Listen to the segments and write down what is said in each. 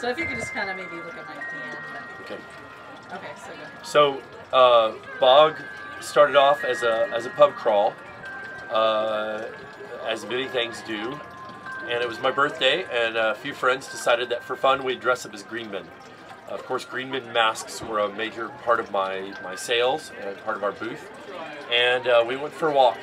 So if you could just kind of maybe look at my hand. Okay. Okay, so good. So Bog started off as a pub crawl, as many things do, and it was my birthday, and a few friends decided that for fun we'd dress up as green men. Of course, green men masks were a major part of my sales and part of our booth, and we went for a walk.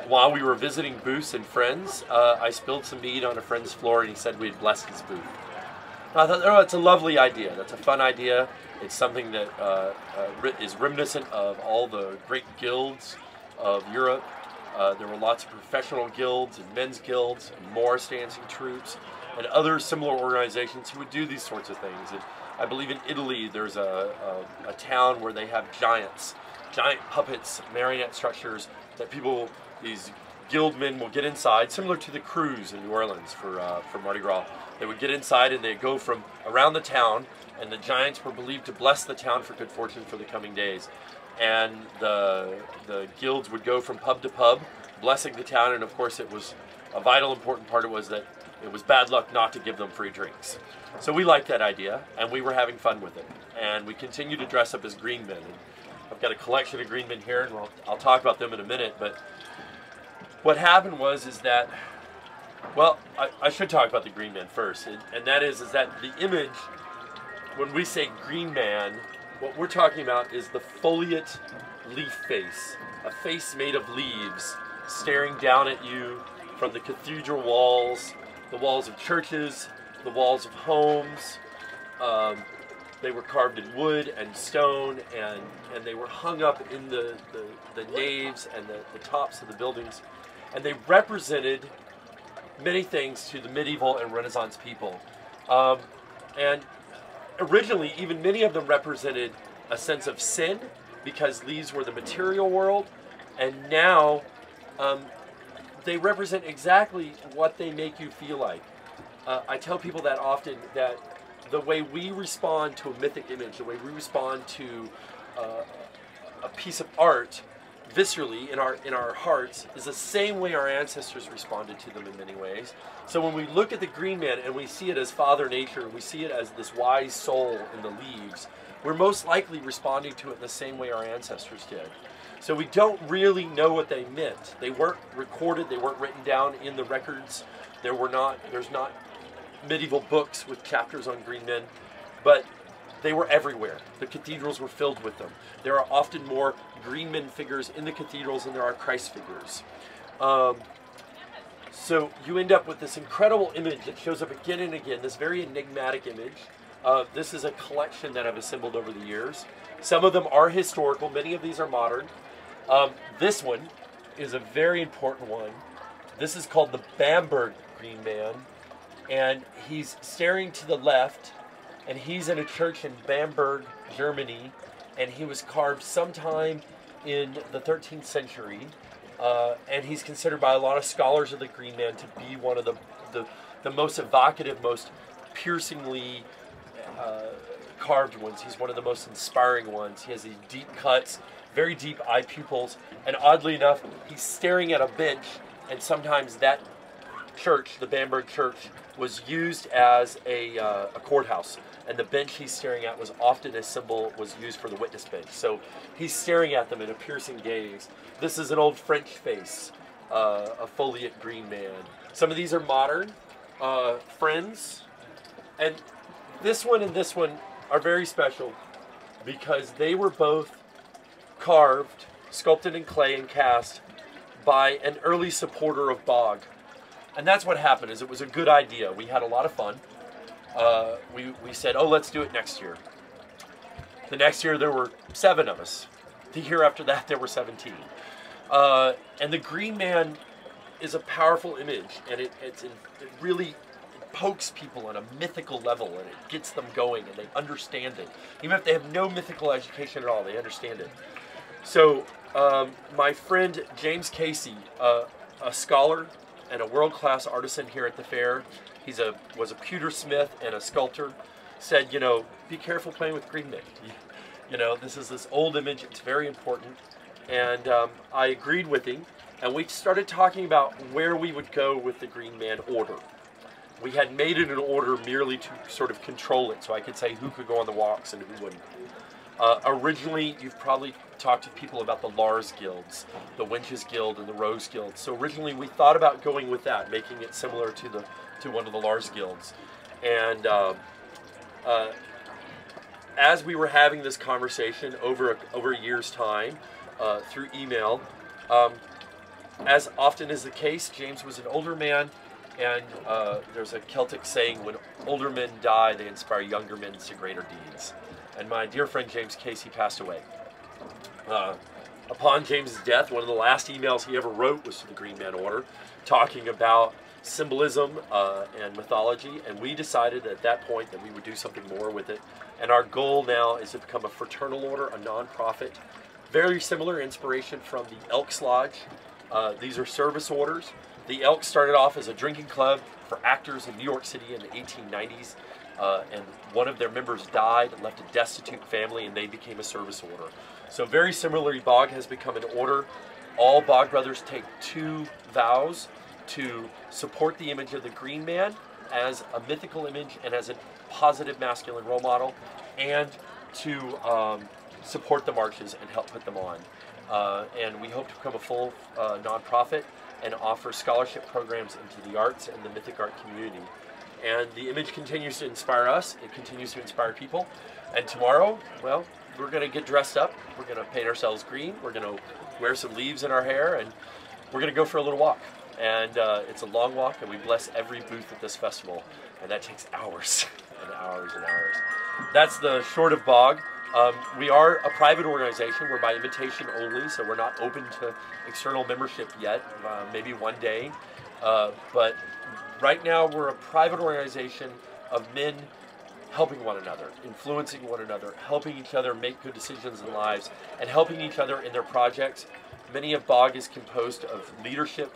While we were visiting booths and friends, I spilled some mead on a friend's floor, and he said we had blessed his booth. I thought, oh, it's a lovely idea. That's a fun idea. It's something that is reminiscent of all the great guilds of Europe. There were lots of professional guilds and men's guilds and Morris dancing troops and other similar organizations who would do these sorts of things. And I believe in Italy there's a town where they have giant puppets, marionette structures that these guild men will get inside, similar to the crews in New Orleans for Mardi Gras. They would get inside and they'd go from around the town, and the giants were believed to bless the town for good fortune for the coming days. And the guilds would go from pub to pub, blessing the town, and of course it was a vital important part of it was that it was bad luck not to give them free drinks. So we liked that idea, and we were having fun with it. And we continued to dress up as green men. And I've got a collection of green men here, and I'll talk about them in a minute, but what happened is that, well, I should talk about the green man first, and that is that the image, when we say green man, what we're talking about is the foliate leaf face, a face made of leaves staring down at you from the cathedral walls, the walls of churches, the walls of homes. They were carved in wood and stone, and they were hung up in the naves and the tops of the buildings. And they represented many things to the medieval and Renaissance people. And originally, even many of them represented a sense of sin, because these were the material world. And now, they represent exactly what they make you feel like. I tell people that often, that the way we respond to a mythic image, the way we respond to a piece of art, viscerally in our hearts, is the same way our ancestors responded to them in many ways. So when we look at the green man and we see it as Father Nature, we see it as this wise soul in the leaves, we're most likely responding to it in the same way our ancestors did. So we don't really know what they meant. They weren't recorded, they weren't written down in the records. There's not medieval books with chapters on green men, but they were everywhere. The cathedrals were filled with them. There are often more green men figures in the cathedrals than there are Christ figures. So you end up with this incredible image that shows up again and again, this very enigmatic image. This is a collection that I've assembled over the years. Some of them are historical, many of these are modern. This one is a very important one. This is called the Bamberg Green Man, and he's staring to the left, and he's in a church in Bamberg, Germany, and he was carved sometime in the 13th century, and he's considered by a lot of scholars of the Green Man to be one of the most evocative, most piercingly carved ones. He's one of the most inspiring ones. He has these deep cuts, very deep eye pupils, and oddly enough, he's staring at a bench, and sometimes that church, the Bamberg Church, was used as a courthouse, and the bench he's staring at was often a symbol, was used for the witness bench. So he's staring at them in a piercing gaze. This is an old French face, a foliate green man. Some of these are modern, friends, and this one and this one are very special because they were both carved, sculpted in clay and cast by an early supporter of Bog. And that's what happened, is it was a good idea. We had a lot of fun. We said, oh, let's do it next year. The next year there were 7 of us. The year after that there were 17. And the Green Man is a powerful image, and it really pokes people on a mythical level, and it gets them going, and they understand it. Even if they have no mythical education at all, they understand it. So my friend James Casey, a scholar and a world-class artisan here at the fair, was a pewter smith and a sculptor, said, you know, be careful playing with green men. You know, this is this old image, it's very important. And I agreed with him, and we started talking about where we would go with the Green Man order. we had made it an order merely to sort of control it, so I could say who could go on the walks and who wouldn't. Originally, you've probably talked to people about the Lars guilds, the Wenches Guild and the Rose Guild. So originally we thought about going with that, making it similar to one of the Lars guilds. And as we were having this conversation over a year's time through email, as often is the case, James was an older man, and there's a Celtic saying, when older men die, they inspire younger men to greater deeds. And my dear friend James Casey passed away. Upon James's death, one of the last emails he ever wrote was to the Green Man Order, talking about symbolism and mythology, and we decided at that point that we would do something more with it. And our goal now is to become a fraternal order, a non-profit, very similar inspiration from the Elks Lodge. These are service orders. The Elks started off as a drinking club for actors in New York City in the 1890s. And one of their members died and left a destitute family, and they became a service order. So very similarly, Bog has become an order. All Bog brothers take 2 vows to support the image of the Green Man as a mythical image and as a positive masculine role model, and to support the marches and help put them on. And we hope to become a full nonprofit and offer scholarship programs into the arts and the mythic art community. And the image continues to inspire us, it continues to inspire people. And tomorrow, well, we're going to get dressed up, we're going to paint ourselves green, we're going to wear some leaves in our hair, and we're going to go for a little walk. And it's a long walk, and we bless every booth at this festival, and that takes hours and hours and hours. That's the short of Bog. We are a private organization. We're by invitation only, so we're not open to external membership yet, maybe one day. But right now, we're a private organization of men helping one another, influencing one another, helping each other make good decisions in lives, and helping each other in their projects. Many of Bog is composed of leadership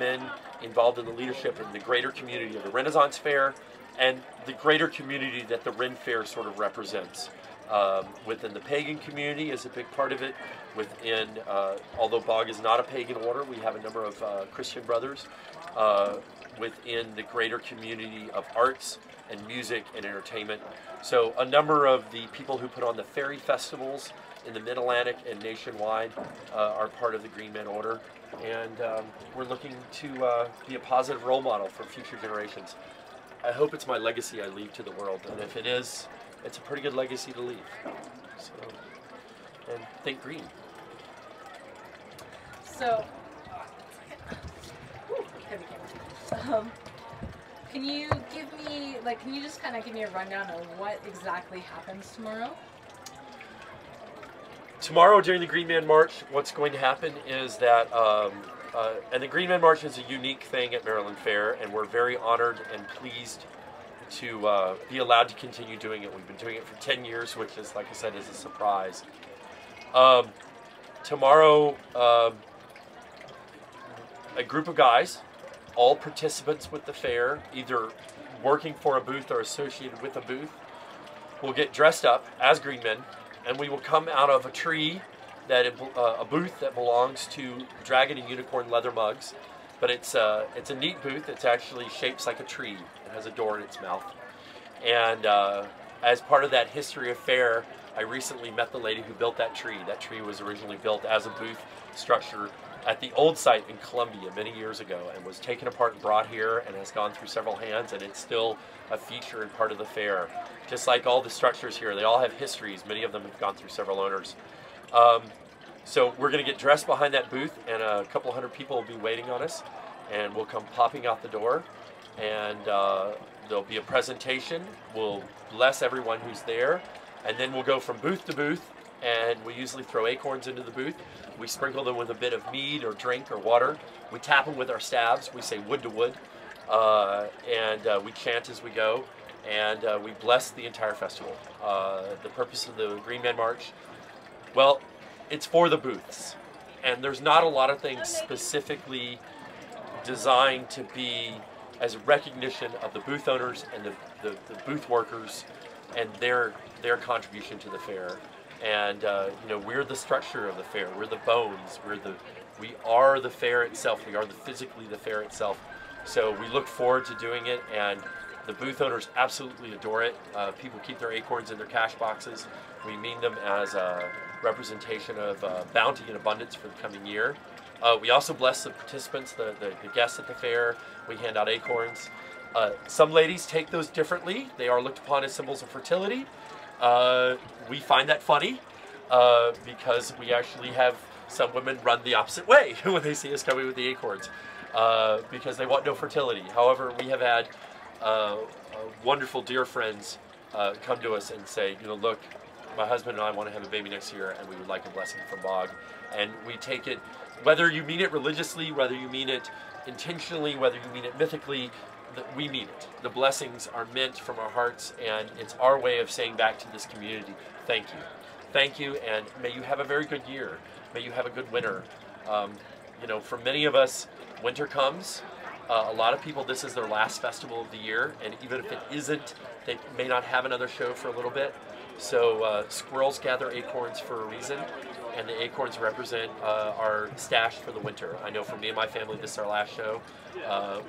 men involved in the leadership in the greater community of the Renaissance Fair and the greater community that the Ren Fair sort of represents. Within the pagan community is a big part of it. Within, although Bog is not a pagan order, we have a number of Christian brothers within the greater community of arts and music and entertainment. So a number of the people who put on the fairy festivals in the Mid-Atlantic and nationwide are part of the Green Man Order. And we're looking to be a positive role model for future generations. I hope it's my legacy I leave to the world, and if it is, it's a pretty good legacy to leave. So, and think green. So, can you give me, can you just kind of give me a rundown of what exactly happens tomorrow? Tomorrow during the Green Man March, what's going to happen is that, and the Green Man March is a unique thing at Maryland Fair, and we're very honored and pleased to be allowed to continue doing it. We've been doing it for 10 years, which is, like I said, is a surprise. Tomorrow, a group of guys, all participants with the fair, either working for a booth or associated with a booth, will get dressed up as green men, and we will come out of a tree, a booth that belongs to Dragon and Unicorn Leather Mugs. But it's a neat booth. It's actually shaped like a tree. It has a door in its mouth. And as part of that history of fair, I recently met the lady who built that tree. That tree was originally built as a booth structure at the old site in Columbia many years ago, and was taken apart and brought here, and has gone through several hands, and it's still a feature and part of the fair. Just like all the structures here, they all have histories. Many of them have gone through several owners. So we're going to get dressed behind that booth, and a couple hundred people will be waiting on us, and we'll come popping out the door, and there'll be a presentation. We'll bless everyone who's there, and then we'll go from booth to booth, and we usually throw acorns into the booth. We sprinkle them with a bit of mead or drink or water. We tap them with our staves. We say wood to wood, and we chant as we go, and we bless the entire festival. The purpose of the Green Man March, well, it's for the booths, and there's not a lot of things specifically designed to be as a recognition of the booth owners and the booth workers and their contribution to the fair. And you know, we're the structure of the fair. We're the bones. We are the fair itself. We are physically the fair itself. So we look forward to doing it, and the booth owners absolutely adore it. People keep their acorns in their cash boxes. We mean them as a representation of bounty and abundance for the coming year. We also bless the participants, the guests at the fair. We hand out acorns. Some ladies take those differently. They are looked upon as symbols of fertility. We find that funny because we actually have some women run the opposite way when they see us coming with the acorns because they want no fertility. However, we have had wonderful dear friends come to us and say, you know, look, my husband and I want to have a baby next year and we would like a blessing from Bog. And we take it, whether you mean it religiously, whether you mean it intentionally, whether you mean it mythically, we mean it. The blessings are meant from our hearts, and it's our way of saying back to this community, thank you. Thank you, and may you have a very good year. May you have a good winter. You know, for many of us, winter comes. A lot of people, this is their last festival of the year, and even if it isn't, they may not have another show for a little bit. So squirrels gather acorns for a reason, and the acorns represent our stash for the winter. I know for me and my family, this is our last show.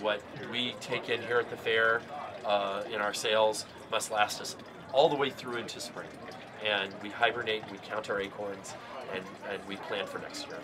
What we take in here at the fair in our sales must last us all the way through into spring. And we hibernate, we count our acorns, and we plan for next year.